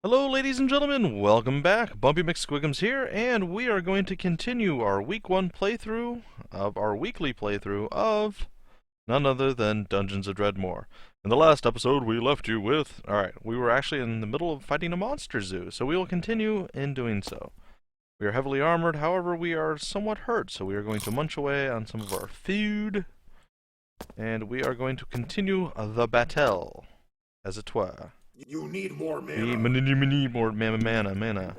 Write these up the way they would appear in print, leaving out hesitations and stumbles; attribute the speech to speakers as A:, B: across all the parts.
A: Hello, ladies and gentlemen. Welcome back. Bumpy McSquigums here, and we are going to continue our week one playthrough of our weekly playthrough of none other than Dungeons of Dredmor. In the last episode, we left you with... Alright, we were actually in the middle of fighting a monster zoo, so we will continue in doing so. We are heavily armored, however, we are somewhat hurt, so we are going to munch away on some of our food, and we are going to continue the battle, as it were.
B: You need more mana.
A: We need more mana.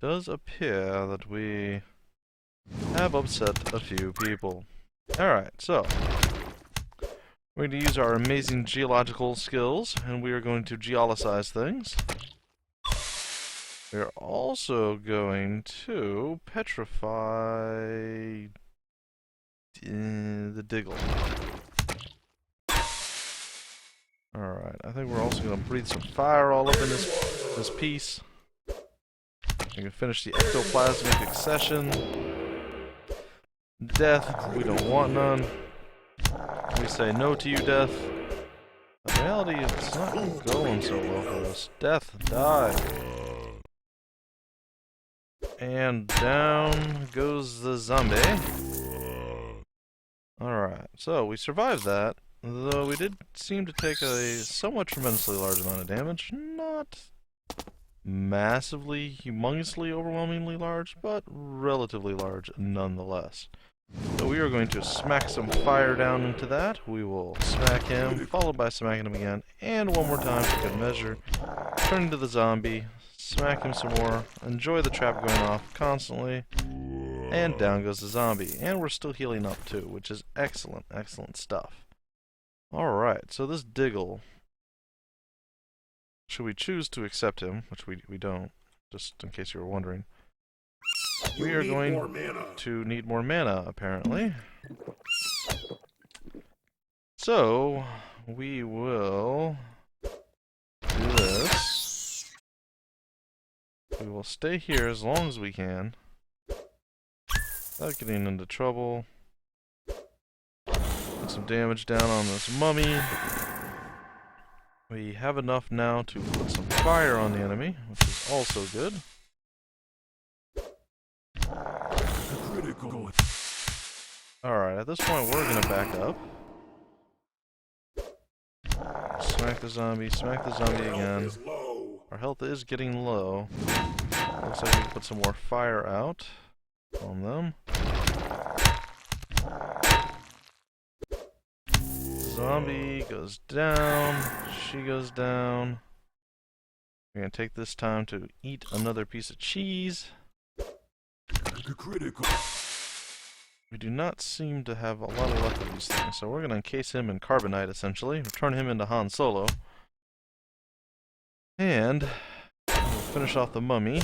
A: Does appear that we have upset a few people. Alright, so we're going to use our amazing geological skills, and we are going to geolicize things. We are also going to petrify the diggle. Alright, I think we're also going to breathe some fire all up in this piece. We can finish the ectoplasmic accession. Death, we don't want none. We say no to you, Death. In reality, it's not going so well for us. Death, die. And down goes the zombie. Alright, so we survived that. Though we did seem to take a somewhat tremendously large amount of damage. Not massively, humongously, overwhelmingly large, but relatively large nonetheless. So we are going to smack some fire down into that. We will smack him, followed by smacking him again, and one more time for good measure. Turn into the zombie, smack him some more, enjoy the trap going off constantly, and down goes the zombie. And we're still healing up too, which is excellent, excellent stuff. Alright, so this Diggle, should we choose to accept him, which we don't, just in case you were wondering, we are going to need more mana, apparently. So, we will do this. We will stay here as long as we can, without getting into trouble. Some damage down on this mummy. We have enough now to put some fire on the enemy, which is also good. Alright, at this point we're gonna back up. Smack the zombie again. Our health is getting low. Looks like we can put some more fire out on them. Zombie goes down, she goes down. We're gonna take this time to eat another piece of cheese. We do not seem to have a lot of luck with these things, so we're gonna encase him in carbonite essentially, turn him into Han Solo. And we'll finish off the mummy.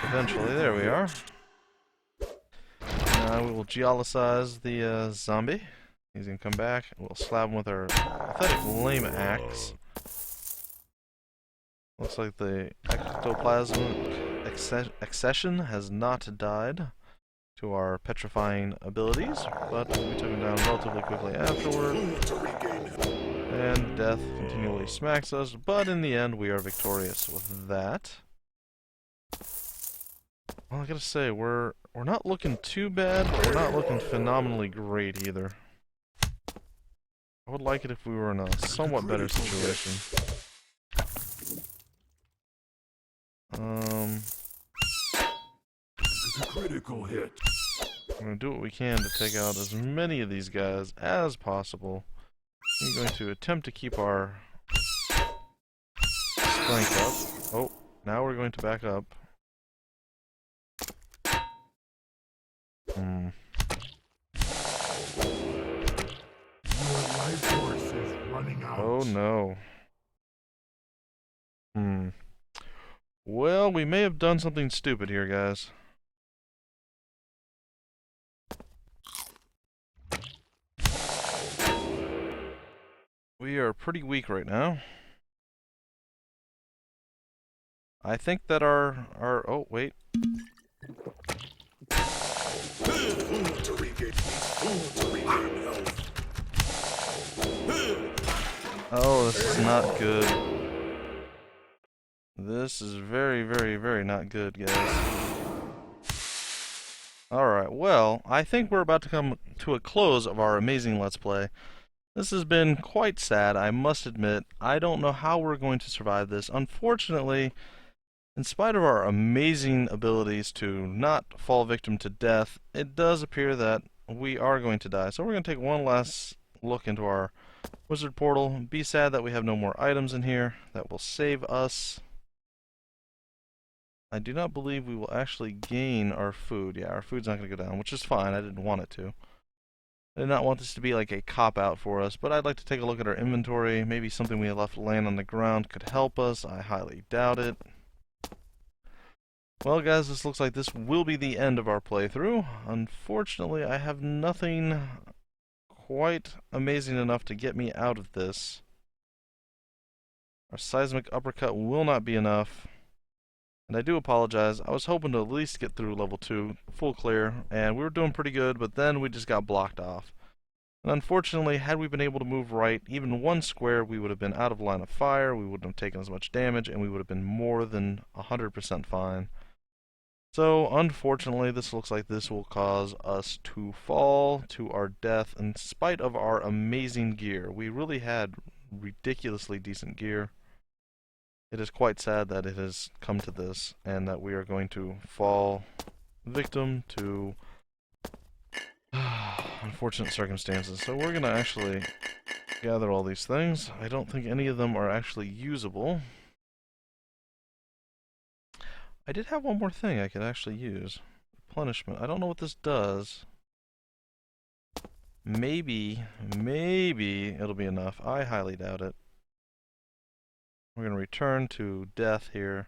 A: Eventually, there we are. Now we will geolicize the zombie. He's gonna come back, and we'll slab him with our pathetic lame axe. Looks like the ectoplasmic accession has not died to our petrifying abilities, but we took him down relatively quickly afterward. And death continually smacks us, but in the end we are victorious with that. Well, I gotta say, we're not looking too bad, but we're not looking phenomenally great either. I would like it if we were in a somewhat better situation.
B: Critical hit.
A: We're gonna do what we can to take out as many of these guys as possible. We're going to attempt to keep our strength up. Oh, now we're going to back up.
B: Your life force is running out.
A: Oh no. Well, we may have done something stupid here, guys. We are pretty weak right now. I think that our oh wait.
B: To regain health.
A: Oh, this is not good. This is very, very, very not good, guys. Alright, well, I think we're about to come to a close of our amazing Let's Play. This has been quite sad, I must admit. I don't know how we're going to survive this. Unfortunately, in spite of our amazing abilities to not fall victim to death, it does appear that we are going to die. So we're going to take one last look into our wizard portal. Be sad that we have no more items in here that will save us. I do not believe we will actually gain our food. Yeah, our food's not going to go down, which is fine. I didn't want it to. I did not want this to be like a cop-out for us, but I'd like to take a look at our inventory. Maybe something we left laying on the ground could help us. I highly doubt it. Well, guys, this looks like this will be the end of our playthrough. Unfortunately, I have nothing quite amazing enough to get me out of this. Our seismic uppercut will not be enough. And I do apologize. I was hoping to at least get through level 2, full clear, and we were doing pretty good, but then we just got blocked off. And unfortunately, had we been able to move right, even one square, we would have been out of line of fire, we wouldn't have taken as much damage, and we would have been more than 100% fine. So, unfortunately, this looks like this will cause us to fall to our death in spite of our amazing gear. We really had ridiculously decent gear. It is quite sad that it has come to this, and that we are going to fall victim to unfortunate circumstances. So we're going to actually gather all these things. I don't think any of them are actually usable. I did have one more thing I could actually use. Replenishment. I don't know what this does. Maybe it'll be enough. I highly doubt it. We're going to return to death here.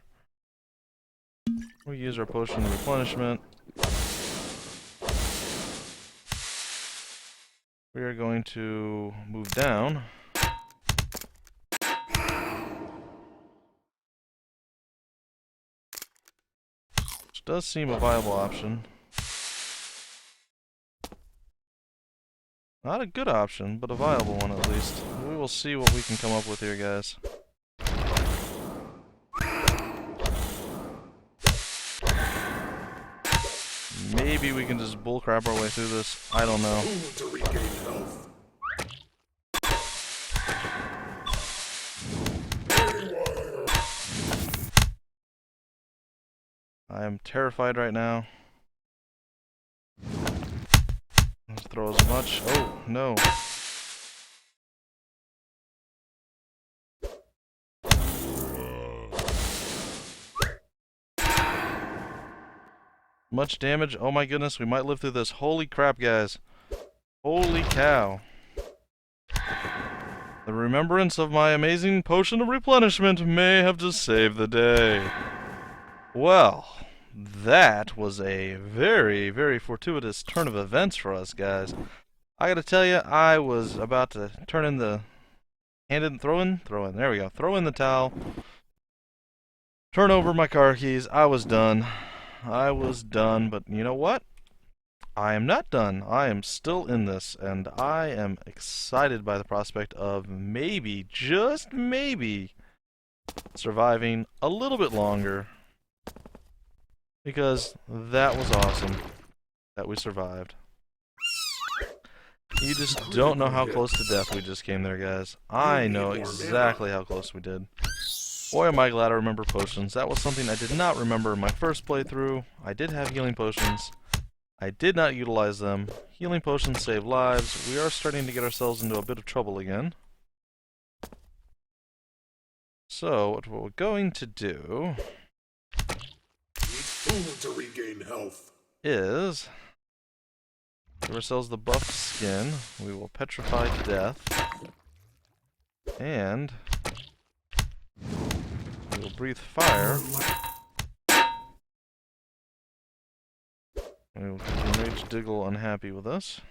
A: We'll use our potion of replenishment. We are going to move down. Which does seem a viable option. Not a good option, but a viable one at least. We will see what we can come up with here, guys. Maybe we can just bullcrap our way through this. I don't know.
B: To regain health.
A: I am terrified right now. Let's throw as much. Oh, no. Much damage. Oh my goodness, we might live through this. Holy crap, guys. Holy cow. The remembrance of my amazing potion of replenishment may have just saved the day. Well, that was a very, very fortuitous turn of events for us, guys. I gotta tell you, I was about to turn in the... throw in? There we go. Throw in the towel. Turn over my car keys. I was done. But you know what? I am not done. I am still in this, and I am excited by the prospect of maybe, just maybe, surviving a little bit longer. Because that was awesome that we survived. You just don't know how close to death we just came there, guys. I know exactly how close we did. Boy, am I glad I remember potions. That was something I did not remember in my first playthrough. I did have healing potions. I did not utilize them. Healing potions save lives. We are starting to get ourselves into a bit of trouble again. So, what we're going to do...
B: Food to regain health.
A: ...is... give ourselves the buffed skin. We will petrify to death. And... we will breathe fire. We will keep Rage Diggle unhappy with us.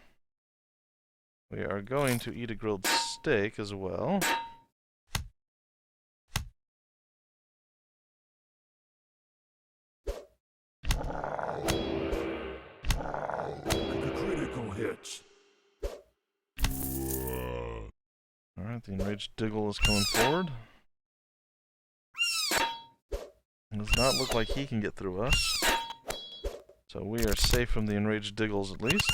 A: We are going to eat a grilled steak as well.
B: Critical hit.
A: Alright, the enraged Diggle is coming forward. It does not look like he can get through us. So we are safe from the enraged Diggles at least.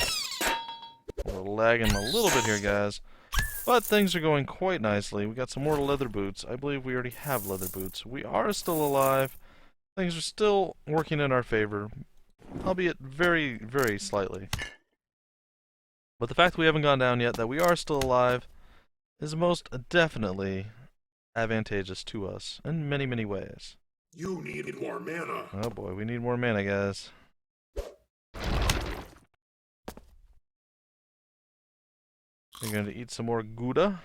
A: We're lagging a little bit here, guys. But things are going quite nicely. We got some more leather boots. I believe we already have leather boots. We are still alive. Things are still working in our favor. Albeit very, very slightly. But the fact that we haven't gone down yet, that we are still alive, is most definitely advantageous to us in many, many ways.
B: You need more mana.
A: Oh boy, we need more mana, guys. We're going to eat some more Gouda.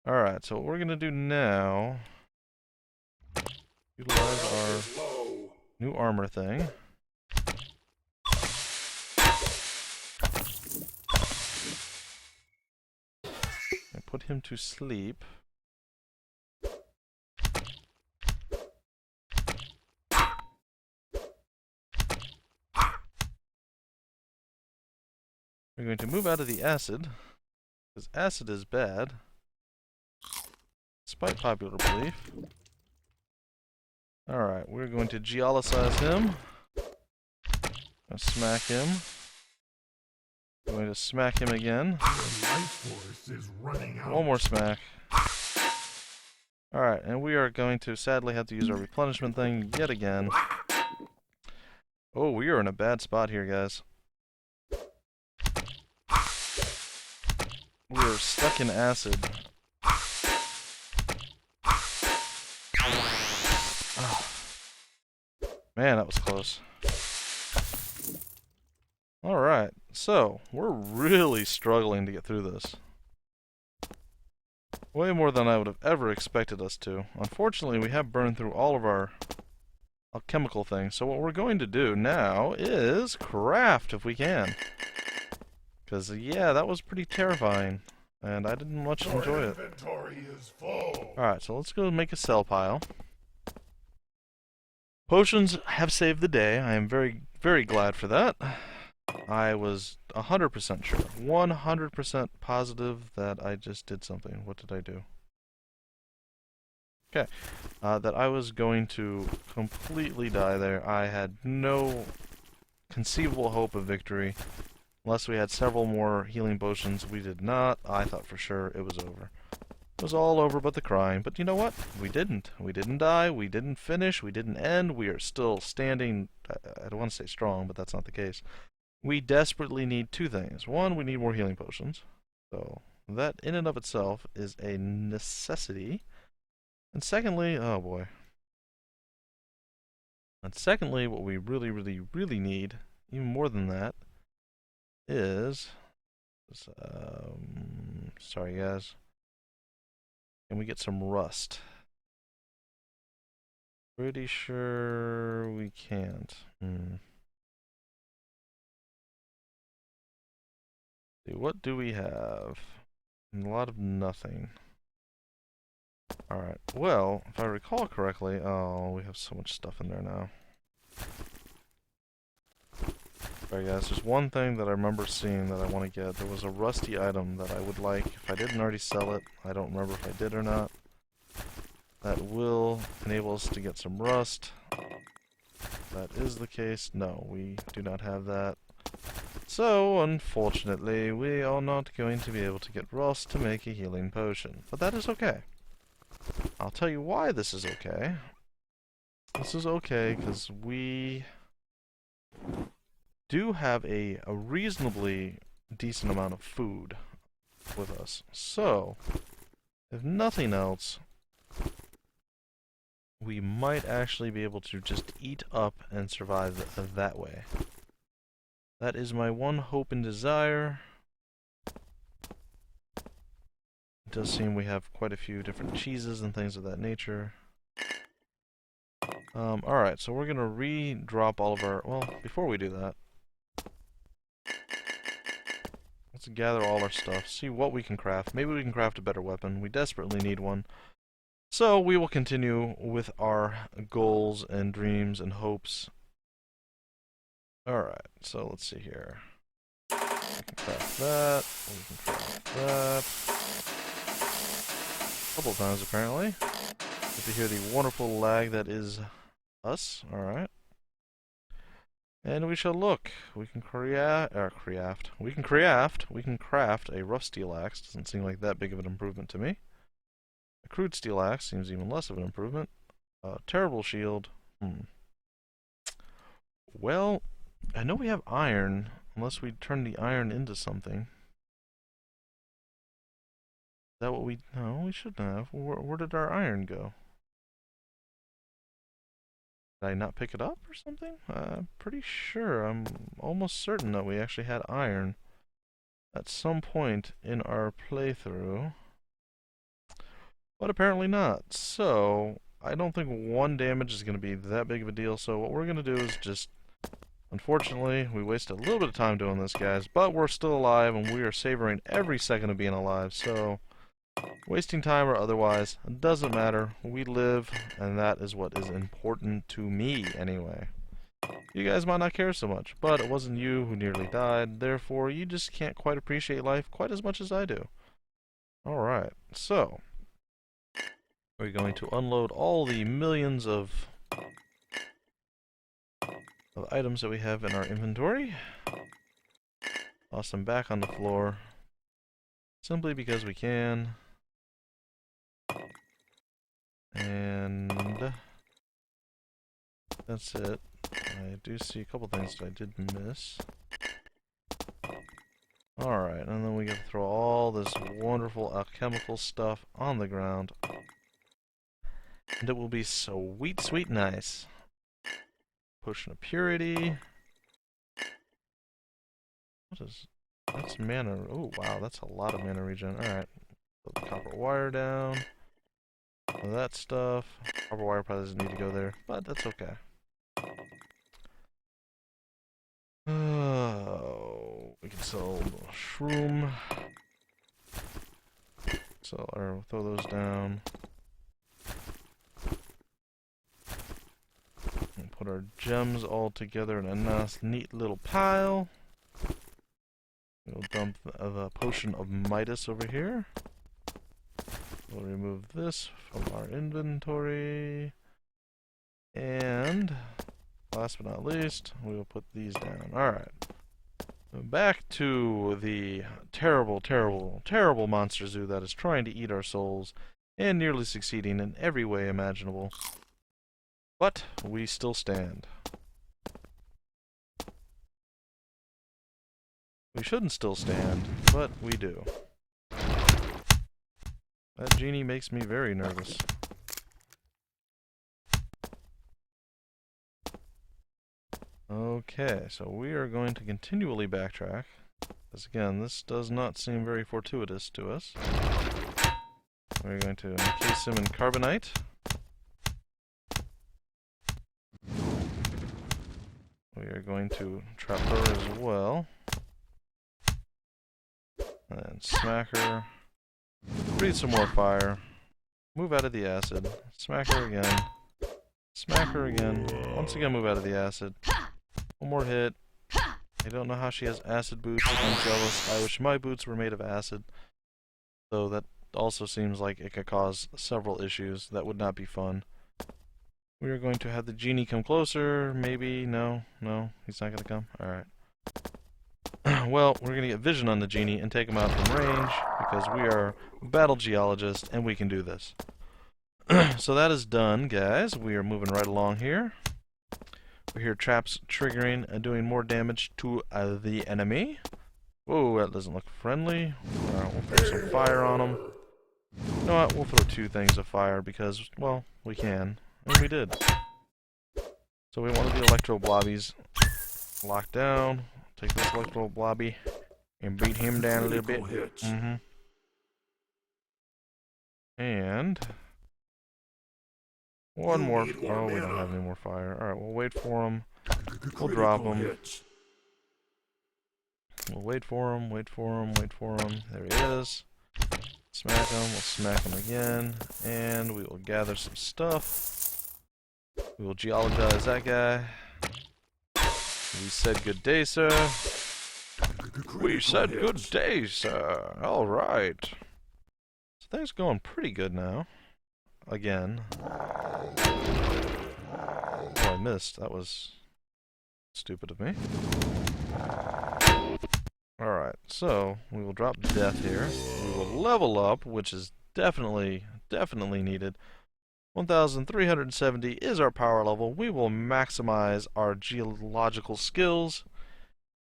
A: Alright, so what we're going to do now... utilize our new armor thing. And put him to sleep. We're going to move out of the acid, because acid is bad, despite popular belief. Alright, we're going to geolicize him. Smack him. We're going to smack him again.
B: Life force is running out.
A: One more smack. Alright, and we are going to sadly have to use our replenishment thing yet again. Oh, we are in a bad spot here, guys. We are stuck in acid. Oh. Man, that was close. Alright, so, we're really struggling to get through this. Way more than I would have ever expected us to. Unfortunately, we have burned through all of our alchemical things, so what we're going to do now is craft if we can. Because, yeah, that was pretty terrifying, and I didn't much enjoy it.
B: Inventory is full.
A: Alright, so let's go make a sell pile. Potions have saved the day. I am very, very glad for that. I was 100% sure, 100% positive that I just did something. What did I do? Okay, that I was going to completely die there. I had no conceivable hope of victory. Unless we had several more healing potions. We did not. I thought for sure it was over. It was all over but the crying. But you know what? We didn't. We didn't die. We didn't finish. We didn't end. We are still standing. I don't want to say strong, but that's not the case. We desperately need two things. One, we need more healing potions. So that in and of itself is a necessity. And secondly, oh boy. And secondly, what we really, really, really need, even more than that, is sorry guys, can we get some rust? Pretty sure we can't. See, what do we have? A lot of nothing. Alright, well, if I recall correctly, oh, we have so much stuff in there now. Alright guys, there's one thing that I remember seeing that I want to get. There was a rusty item that I would like. If I didn't already sell it, I don't remember if I did or not. That will enable us to get some rust. If that is the case, no, we do not have that. So, unfortunately, we are not going to be able to get rust to make a healing potion. But that is okay. I'll tell you why this is okay. This is okay because we do have a reasonably decent amount of food with us. So, if nothing else, we might actually be able to just eat up and survive that way. That is my one hope and desire. It does seem we have quite a few different cheeses and things of that nature. Alright, so we're gonna re-drop all of our... Well, before we do that, let's gather all our stuff, see what we can craft. Maybe we can craft a better weapon. We desperately need one. So we will continue with our goals and dreams and hopes. Alright, so let's see here. that. We can craft that. A couple times apparently. Get to hear the wonderful lag that is us. Alright. And we shall look. We can craft a rough steel axe. Doesn't seem like that big of an improvement to me. A crude steel axe seems even less of an improvement. Terrible shield. Well, I know we have iron, unless we turn the iron into something. Is that what we... No, we shouldn't have. Where did our iron go? Did I not pick it up or something? I'm pretty sure. I'm almost certain that we actually had iron at some point in our playthrough. But apparently not. So, I don't think 1 damage is going to be that big of a deal. So what we're going to do is just... Unfortunately, we wasted a little bit of time doing this, guys. But we're still alive, and we are savoring every second of being alive. So, wasting time or otherwise, doesn't matter. We live, and that is what is important to me, anyway. You guys might not care so much, but it wasn't you who nearly died. Therefore, you just can't quite appreciate life quite as much as I do. Alright, so... we're going to unload all the millions of items that we have in our inventory. Toss them back on the floor. Simply because we can. And that's it. I do see a couple things that I did miss. Alright, and then we get to throw all this wonderful alchemical stuff on the ground. And it will be sweet, sweet nice. Potion of purity. What is... that's mana... oh wow, that's a lot of mana regen. Alright. Put the copper wire down. All that stuff. Copper wire probably doesn't need to go there, but that's okay. Oh, we can sell shroom. So, or throw those down. And put our gems all together in a nice, neat little pile. We'll dump the potion of Midas over here. We'll remove this from our inventory. And last but not least, we will put these down. Alright. Back to the terrible, terrible, terrible monster zoo that is trying to eat our souls and nearly succeeding in every way imaginable. But we still stand. We shouldn't still stand, but we do. That genie makes me very nervous. Okay, so we are going to continually backtrack. Because again, this does not seem very fortuitous to us. We're going to encase him in carbonite. We are going to trap her as well. And smack her. Breathe some more fire. Move out of the acid. Smack her again. Smack her again. Once again move out of the acid. One more hit. I don't know how she has acid boots. I'm jealous. I wish my boots were made of acid. So that also seems like it could cause several issues. That would not be fun. We are going to have the genie come closer. Maybe. No. No. He's not going to come. Alright. Well, we're going to get vision on the genie and take him out from range. Because we are battle geologists and we can do this. So that is done, guys. We are moving right along here. We hear traps triggering and doing more damage to the enemy. Whoa, that doesn't look friendly. Alright, we'll throw some fire on them. You know what? We'll throw 2 things of fire because, well, we can. And we did. So we want the electro blobbies locked down. Take this electro blobby and beat him down a little bit. And one more. Oh, we don't have any more fire. Alright, we'll wait for him. We'll drop him. We'll wait for him, wait for him, wait for him. There he is. Smack him, we'll smack him again. And we will gather some stuff. We will geologize that guy. We said good day, sir. We said good day, sir. All right. So things are going pretty good now. Again. Oh, I missed. That was stupid of me. Alright, so we will drop death here. We will level up, which is definitely needed. 1,370 is our power level. We will maximize our geological skills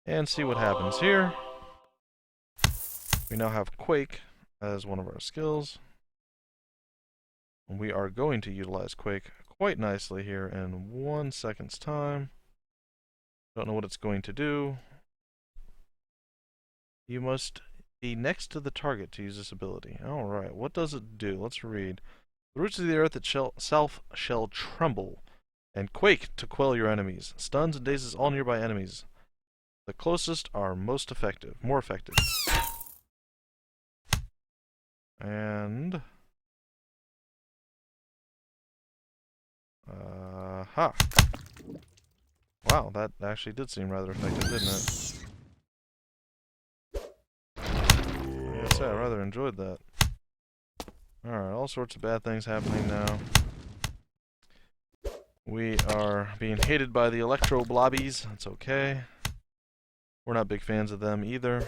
A: and see what happens here. We now have Quake as one of our skills. And we are going to utilize Quake quite nicely here in 1 second's time. Don't know what it's going to do. You must be next to the target to use this ability. Alright, what does it do? Let's read. The roots of the earth itself shall tremble, and quake to quell your enemies. Stuns and dazes all nearby enemies. The closest are more effective. And... ha! Wow, that actually did seem rather effective, didn't it? I gotta say, I rather enjoyed that. Alright, all sorts of bad things happening now. We are being hated by the electro blobbies. That's okay. We're not big fans of them either.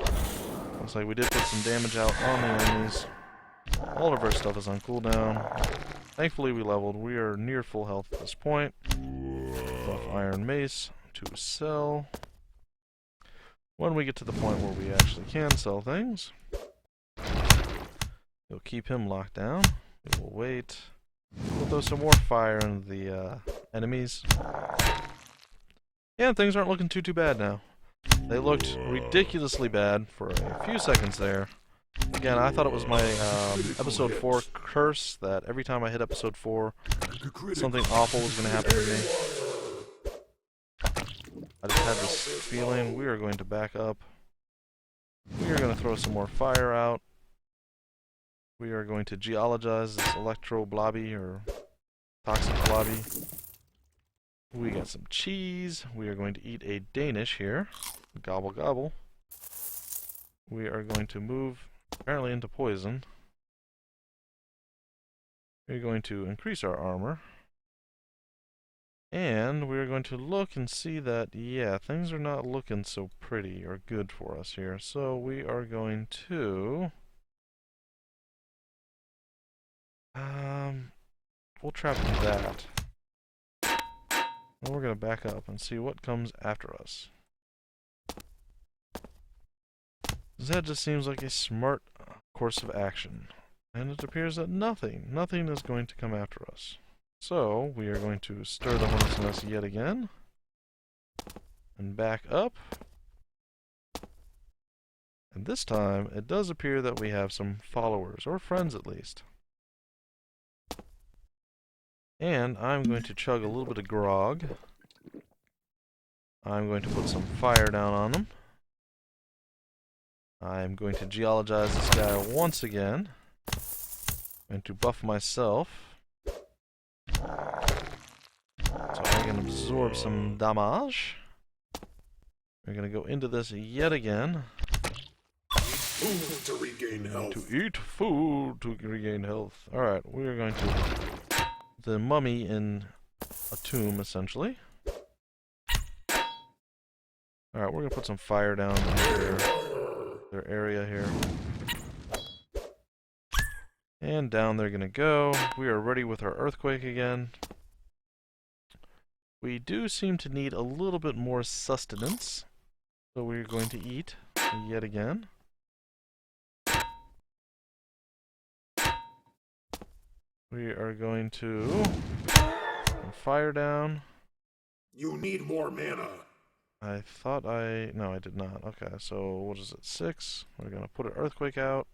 A: Looks like we did put some damage out on the enemies. All of our stuff is on cooldown. Thankfully we leveled. We are near full health at this point. Buff Iron Mace to sell. When we get to the point where we actually can sell things, we'll keep him locked down. We will wait. We'll throw some more fire into the enemies. And things aren't looking too bad now. They looked ridiculously bad for a few seconds there. Again, I thought it was my episode 4 curse that every time I hit episode 4, something awful was going to happen to me. I just had this feeling. We are going to back up. We are going to throw some more fire out. We are going to geologize this electro blobby or toxic blobby. We got some cheese. We are going to eat a Danish here. Gobble gobble. We are going to move apparently into poison. We're going to increase our armor. And we're going to look and see that, yeah, things are not looking so pretty or good for us here. So we are going to... we'll trap that. And we're going to back up and see what comes after us. That just seems like a smart course of action. And it appears that nothing is going to come after us. So, we are going to stir the hornet's nest yet again. And back up. And this time, it does appear that we have some followers, or friends at least. And I'm going to chug a little bit of grog. I'm going to put some fire down on them. I'm going to geologize this guy once again. I'm going to buff myself. So I can absorb some damage. We're going to go into this yet again.
B: Food to regain health.
A: To eat food to regain health. Alright, we are going to... the mummy in a tomb, essentially. Alright, we're going to put some fire down in their area here. And down they're going to go. We are ready with our earthquake again. We do seem to need a little bit more sustenance. So we're going to eat yet again. We are going to put fire down.
B: You need more mana.
A: I thought no, I did not. Okay, so what is it? 6. We're going to put an earthquake out.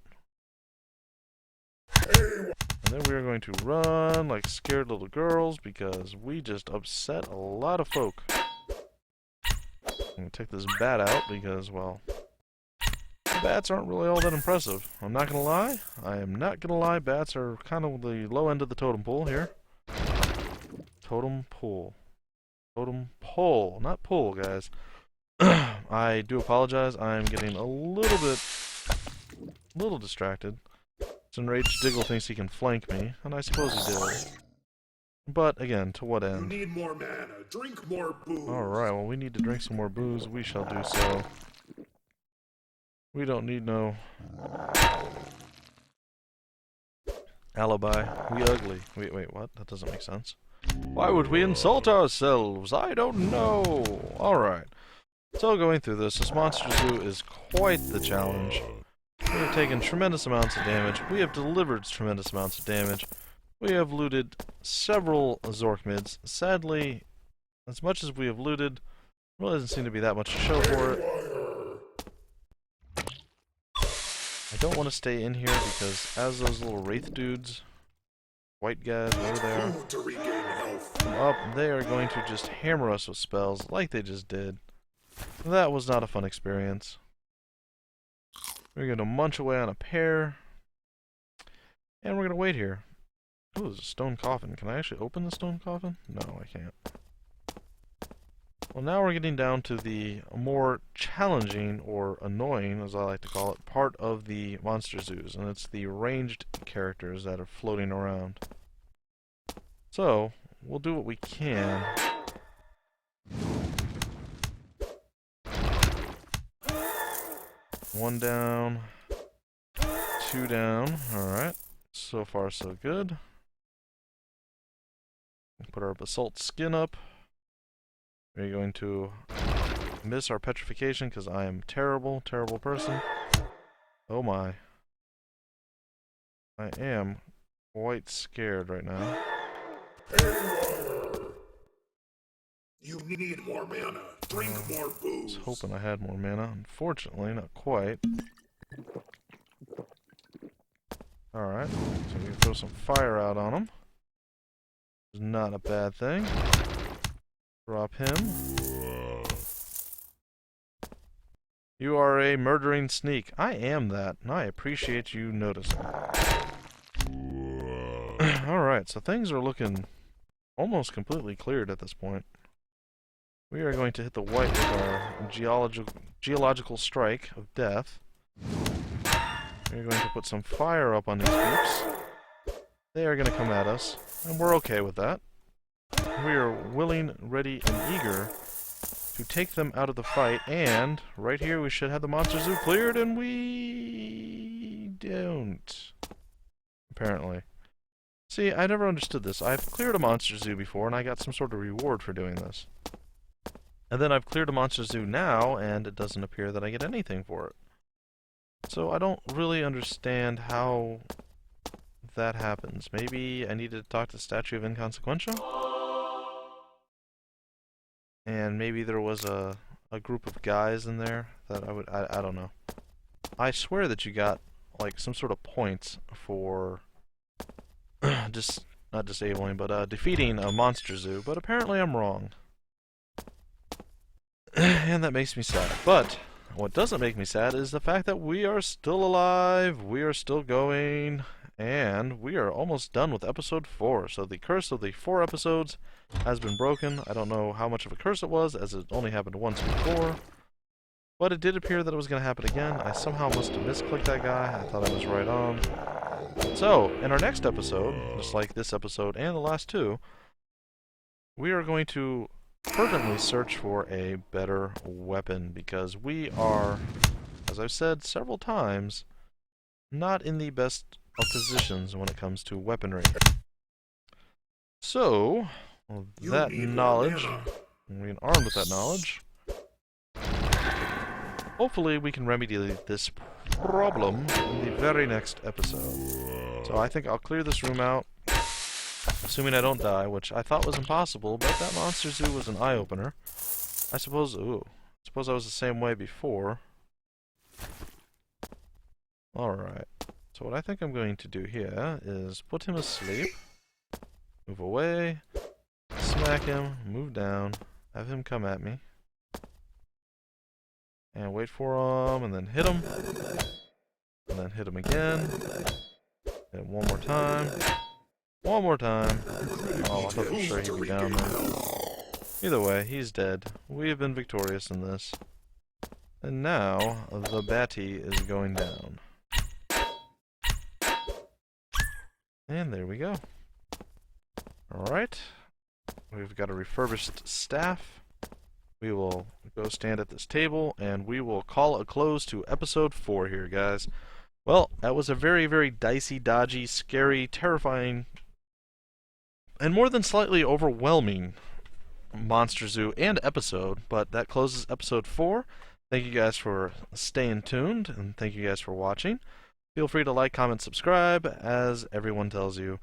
A: And then we are going to run like scared little girls because we just upset a lot of folk. I'm going to take this bat out because, well, bats aren't really all that impressive. I'm not going to lie. I am not going to lie. Bats are kind of the low end of the totem pole here. Totem pole. Totem pole. Not pull, guys. I do apologize. I'm getting a little distracted. This enraged Diggle thinks he can flank me, and I suppose he did. But again, to what end?
B: You need more mana. Drink more booze.
A: Alright, well we need to drink some more booze. We shall do so. We don't need no alibi. We ugly. Wait, what? That doesn't make sense. Why would we insult ourselves? I don't know. Alright. So going through this monster zoo is quite the challenge. We have taken tremendous amounts of damage. We have delivered tremendous amounts of damage. We have looted several Zorkmids. Sadly, as much as we have looted, there really doesn't seem to be that much to show for it. I don't want to stay in here because as those little wraith dudes, white guys over there, come up, they are going to just hammer us with spells like they just did. That was not a fun experience. We're going to munch away on a pear. And we're going to wait here. Oh, there's a stone coffin. Can I actually open the stone coffin? No, I can't. Well, now we're getting down to the more challenging, or annoying, as I like to call it, part of the monster zoos. And it's the ranged characters that are floating around. So, we'll do what we can. One down, two down. Alright, so far so good. Put our basalt skin up. We're going to miss our petrification because I am terrible, terrible person. Oh my. I am quite scared right now.
B: You need more mana. Drink more
A: I
B: booze.
A: was hoping I had more mana. Unfortunately, not quite. Alright, so we can throw some fire out on him. Not a bad thing. Drop him. You are a murdering sneak. I am that, and I appreciate you noticing. Alright, so things are looking almost completely cleared at this point. We are going to hit the white with our geological strike of death. We're going to put some fire up on these peeps. They are going to come at us, and we're okay with that. We are willing, ready, and eager to take them out of the fight, and right here we should have the monster zoo cleared, and we don't. Apparently. See, I never understood this. I've cleared a monster zoo before, and I got some sort of reward for doing this. And then I've cleared a monster zoo now, and it doesn't appear that I get anything for it. So I don't really understand how that happens. Maybe I needed to talk to the Statue of Inconsequential? And maybe there was a group of guys in there that I don't know. I swear that you got, like, some sort of points for just, not disabling, but defeating a monster zoo, but apparently I'm wrong. And that makes me sad. But what doesn't make me sad is the fact that we are still alive, we are still going, and we are almost done with episode 4. So the curse of the 4 episodes has been broken. I don't know how much of a curse it was, as it only happened once before. But it did appear that it was going to happen again. I somehow must have misclicked that guy. I thought I was right on. So, in our next episode, just like this episode and the last 2, we are going to fervently search for a better weapon, because we are, as I've said several times, not in the best of positions when it comes to weaponry. So, that knowledge, being armed with that knowledge, hopefully we can remedy this problem in the very next episode. So I think I'll clear this room out, assuming I don't die, which I thought was impossible, but that monster zoo was an eye-opener. I suppose I was the same way before. Alright. So what I think I'm going to do here is put him asleep, move away, smack him, move down, have him come at me, and wait for him, and then hit him, and then hit him again, hit him one more time. One more time. Oh, I thought for sure he'd be down there. Either way, he's dead. We have been victorious in this. And now the Batty is going down. And there we go. Alright. We've got a refurbished staff. We will go stand at this table, and we will call a close to episode 4 here, guys. Well, that was a very, very dicey, dodgy, scary, terrifying, and more than slightly overwhelming Monster Zoo and episode, but that closes episode 4. Thank you guys for staying tuned, and thank you guys for watching. Feel free to like, comment, subscribe. As everyone tells you,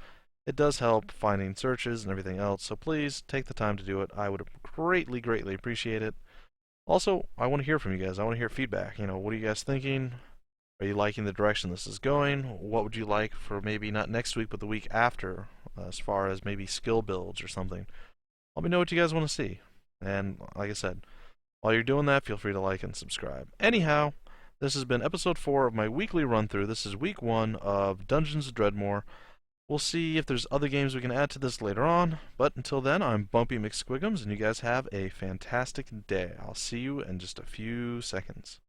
A: it does help finding searches and everything else, so please take the time to do it. I would greatly, greatly appreciate it. Also, I want to hear from you guys. I want to hear feedback. What are you guys thinking? Are you liking the direction this is going? What would you like for maybe not next week, but the week after, as far as maybe skill builds or something? Let me know what you guys want to see. And like I said, while you're doing that, feel free to like and subscribe. Anyhow, this has been episode 4 of my weekly run-through. This is week 1 of Dungeons of Dredmor. We'll see if there's other games we can add to this later on. But until then, I'm Bumpy McSquigums, and you guys have a fantastic day. I'll see you in just a few seconds.